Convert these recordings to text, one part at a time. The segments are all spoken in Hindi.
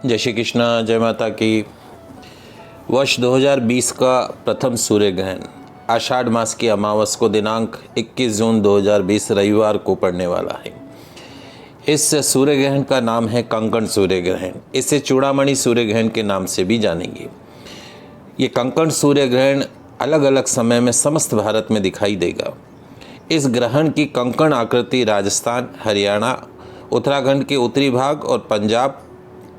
जय श्री कृष्णा, जय माता की। वर्ष 2020 का प्रथम सूर्य ग्रहण आषाढ़ मास की अमावस को दिनांक 21 जून 2020 रविवार को पड़ने वाला है। इस सूर्य ग्रहण का नाम है कंकण सूर्य ग्रहण। इसे चूड़ामणि सूर्य ग्रहण के नाम से भी जानेंगे। ये कंकण सूर्य ग्रहण अलग अलग समय में समस्त भारत में दिखाई देगा। इस ग्रहण की कंकण आकृति राजस्थान, हरियाणा, उत्तराखंड के उत्तरी भाग और पंजाब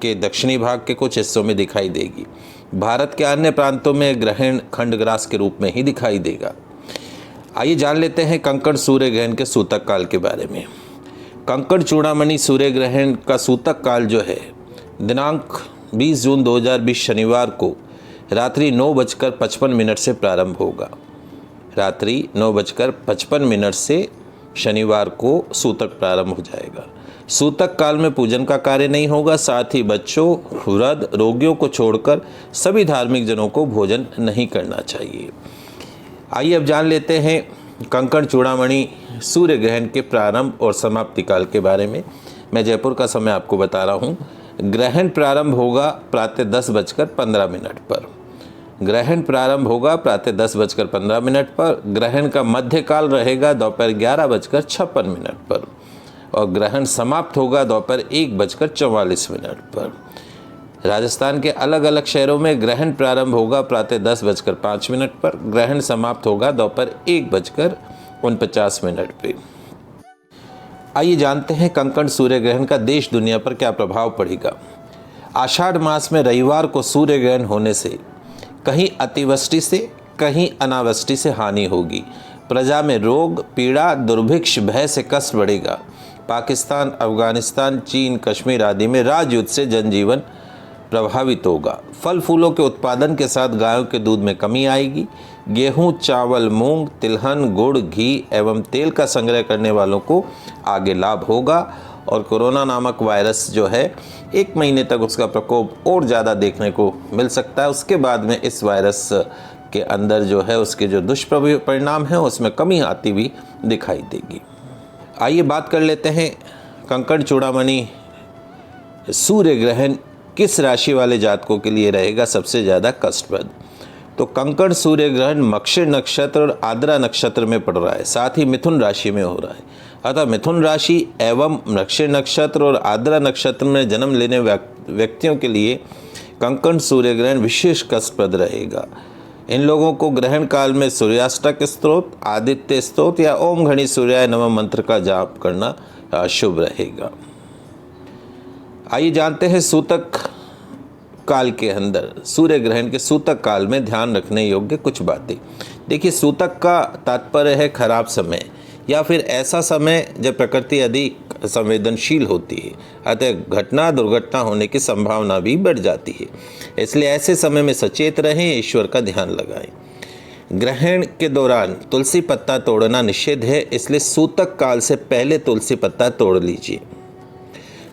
के दक्षिणी भाग के कुछ हिस्सों में दिखाई देगी। भारत के अन्य प्रांतों में ग्रहण खंडग्रास के रूप में ही दिखाई देगा। आइए जान लेते हैं कंकण सूर्य ग्रहण के सूतक काल के बारे में। कंकण चूड़ामणि सूर्य ग्रहण का सूतक काल जो है दिनांक 20 जून 2020 शनिवार को रात्रि 9:55 से प्रारंभ होगा। रात्रि 9:55 से शनिवार को सूतक प्रारंभ हो जाएगा। सूतक काल में पूजन का कार्य नहीं होगा। साथ ही बच्चों, वृद्ध, रोगियों को छोड़कर सभी धार्मिक जनों को भोजन नहीं करना चाहिए। आइए अब जान लेते हैं कंकण चूड़ामणि सूर्य ग्रहण के प्रारंभ और समाप्ति काल के बारे में। मैं जयपुर का समय आपको बता रहा हूँ। ग्रहण प्रारंभ होगा प्रातः 10:15 पर। ग्रहण प्रारंभ होगा प्रातः 10:15 पर। ग्रहण का मध्यकाल रहेगा दोपहर 11:56 पर और ग्रहण समाप्त होगा दोपहर 1:44 पर। राजस्थान के अलग अलग शहरों में ग्रहण प्रारंभ होगा प्रातः 10:05 पर। ग्रहण समाप्त होगा दोपहर 1:49 पे। आइए जानते हैं कंकण सूर्य ग्रहण का देश दुनिया पर क्या प्रभाव पड़ेगा। आषाढ़ मास में रविवार को सूर्य ग्रहण होने से कहीं अतिवृष्टि से कहीं अनावृष्टि से हानि होगी। प्रजा में रोग, पीड़ा, दुर्भिक्ष, भय से कष्ट बढ़ेगा। पाकिस्तान, अफगानिस्तान, चीन, कश्मीर आदि में राजयुद्ध से जनजीवन प्रभावित होगा। फल फूलों के उत्पादन के साथ गायों के दूध में कमी आएगी। गेहूं, चावल, मूंग, तिलहन, गुड़, घी एवं तेल का संग्रह करने वालों को आगे लाभ होगा। और कोरोना नामक वायरस जो है 1 महीने तक उसका प्रकोप और ज़्यादा देखने को मिल सकता है। उसके बाद में इस वायरस के अंदर जो है उसके जो दुष्परिणाम हैं उसमें कमी आती भी दिखाई देगी। आइए बात कर लेते हैं कंकण चूड़ामणि सूर्य ग्रहण किस राशि वाले जातकों के लिए रहेगा सबसे ज़्यादा कष्टप्रद। तो कंकण सूर्य ग्रहण मक्षिर नक्षत्र और आद्रा नक्षत्र में पड़ रहा है, साथ ही मिथुन राशि में हो रहा है। अतः मिथुन राशि एवं मक्षिर नक्षत्र और आद्रा नक्षत्र में जन्म लेने व्यक्तियों के लिए कंकण सूर्य ग्रहण विशेष कष्टप्रद रहेगा। इन लोगों को ग्रहण काल में सूर्याष्टक स्तोत्र, आदित्य स्तोत्र या ओम घड़ी सूर्याय नमः मंत्र का जाप करना शुभ रहेगा। आइए जानते हैं सूतक काल के अंदर सूर्य ग्रहण के सूतक काल में ध्यान रखने योग्य कुछ बातें। देखिए, सूतक का तात्पर्य है खराब समय या फिर ऐसा समय जब प्रकृति अधिक संवेदनशील होती है, अतः घटना दुर्घटना होने की संभावना भी बढ़ जाती है। इसलिए ऐसे समय में सचेत रहें, ईश्वर का ध्यान लगाएं। ग्रहण के दौरान तुलसी पत्ता तोड़ना निषेध है, इसलिए सूतक काल से पहले तुलसी पत्ता तोड़ लीजिए।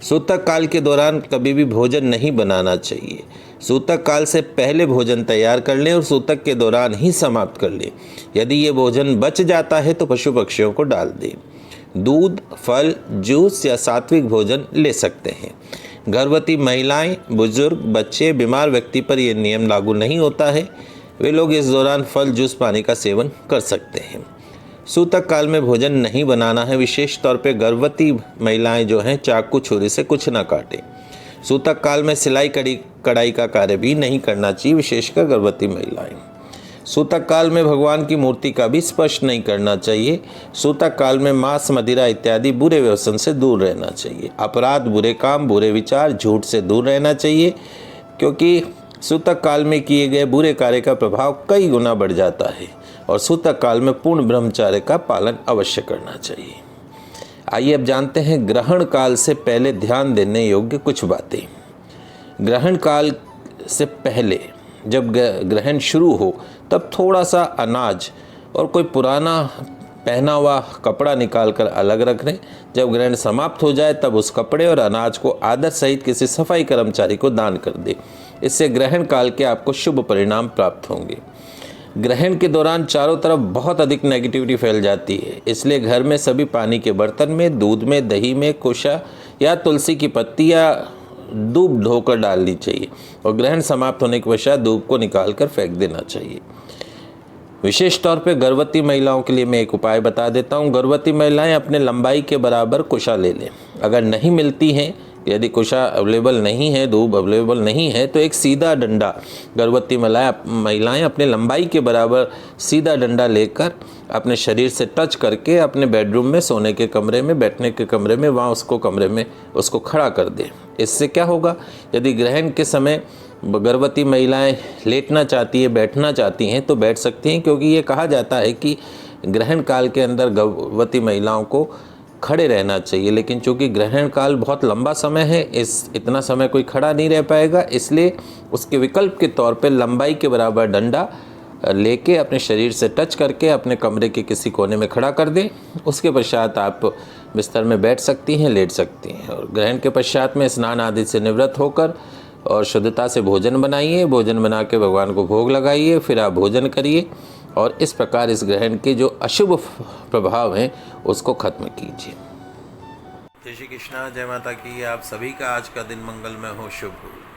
सूतक काल के दौरान कभी भी भोजन नहीं बनाना चाहिए। सूतक काल से पहले भोजन तैयार कर लें और सूतक के दौरान ही समाप्त कर लें। यदि ये भोजन बच जाता है तो पशु पक्षियों को डाल दें। दूध, फल, जूस या सात्विक भोजन ले सकते हैं। गर्भवती महिलाएं, बुजुर्ग, बच्चे, बीमार व्यक्ति पर यह नियम लागू नहीं होता है। वे लोग इस दौरान फल, जूस, पानी का सेवन कर सकते हैं। सूतक काल में भोजन नहीं बनाना है। विशेष तौर पे गर्भवती महिलाएं जो हैं चाकू छुरी से कुछ ना काटें। सूतक काल में सिलाई कढ़ाई का कार्य भी नहीं करना चाहिए, विशेषकर गर्भवती महिलाएं। सूतक काल में भगवान की मूर्ति का भी स्पर्श नहीं करना चाहिए। सूतक काल में मांस, मदिरा इत्यादि बुरे व्यसन से दूर रहना चाहिए। अपराध, बुरे काम, बुरे विचार, झूठ से दूर रहना चाहिए, क्योंकि सूतक काल में किए गए बुरे कार्य का प्रभाव कई गुना बढ़ जाता है। और सूतक काल में पूर्ण ब्रह्मचर्य का पालन अवश्य करना चाहिए। आइए अब जानते हैं ग्रहण काल से पहले ध्यान देने योग्य कुछ बातें। ग्रहण काल से पहले जब ग्रहण शुरू हो तब थोड़ा सा अनाज और कोई पुराना पहना हुआ कपड़ा निकाल कर अलग रख लें। जब ग्रहण समाप्त हो जाए तब उस कपड़े और अनाज को आदर सहित किसी सफाई कर्मचारी को दान कर दें। इससे ग्रहण काल के आपको शुभ परिणाम प्राप्त होंगे। ग्रहण के दौरान चारों तरफ बहुत अधिक नेगेटिविटी फैल जाती है, इसलिए घर में सभी पानी के बर्तन में, दूध में, दही में कुशा या तुलसी की पत्ती या धूप धोकर डालनी चाहिए और ग्रहण समाप्त होने के पश्चात धूप को निकाल कर फेंक देना चाहिए। विशेष तौर पे गर्भवती महिलाओं के लिए मैं एक उपाय बता देता हूँ। गर्भवती महिलाएं अपने लंबाई के बराबर कुशा ले लें। अगर नहीं मिलती हैं, यदि कुशा अवेलेबल नहीं है, धूप अवेलेबल नहीं है, तो एक सीधा डंडा गर्भवती महिलाएं अपने लंबाई के बराबर सीधा डंडा लेकर अपने शरीर से टच करके अपने बेडरूम में, सोने के कमरे में, बैठने के कमरे में, वहाँ उसको कमरे में उसको खड़ा कर दें। इससे क्या होगा, यदि ग्रहण के समय गर्भवती महिलाएं लेटना चाहती है, बैठना चाहती हैं तो बैठ सकती हैं, क्योंकि ये कहा जाता है कि ग्रहण काल के अंदर गर्भवती महिलाओं को खड़े रहना चाहिए। लेकिन चूंकि ग्रहण काल बहुत लंबा समय है, इतना समय कोई खड़ा नहीं रह पाएगा, इसलिए उसके विकल्प के तौर पे लंबाई के बराबर डंडा लेके अपने शरीर से टच करके अपने कमरे के किसी कोने में खड़ा कर दें। उसके पश्चात आप बिस्तर में बैठ सकती हैं, लेट सकती हैं। और ग्रहण के पश्चात में स्नान आदि से निवृत्त होकर और शुद्धता से भोजन बनाइए। भोजन बना के भगवान को भोग लगाइए, फिर आप भोजन करिए और इस प्रकार इस ग्रहण के जो अशुभ प्रभाव हैं उसको खत्म कीजिए। जय श्री कृष्णा, जय माता की। आप सभी का आज का दिन मंगलमय हो, शुभ हो।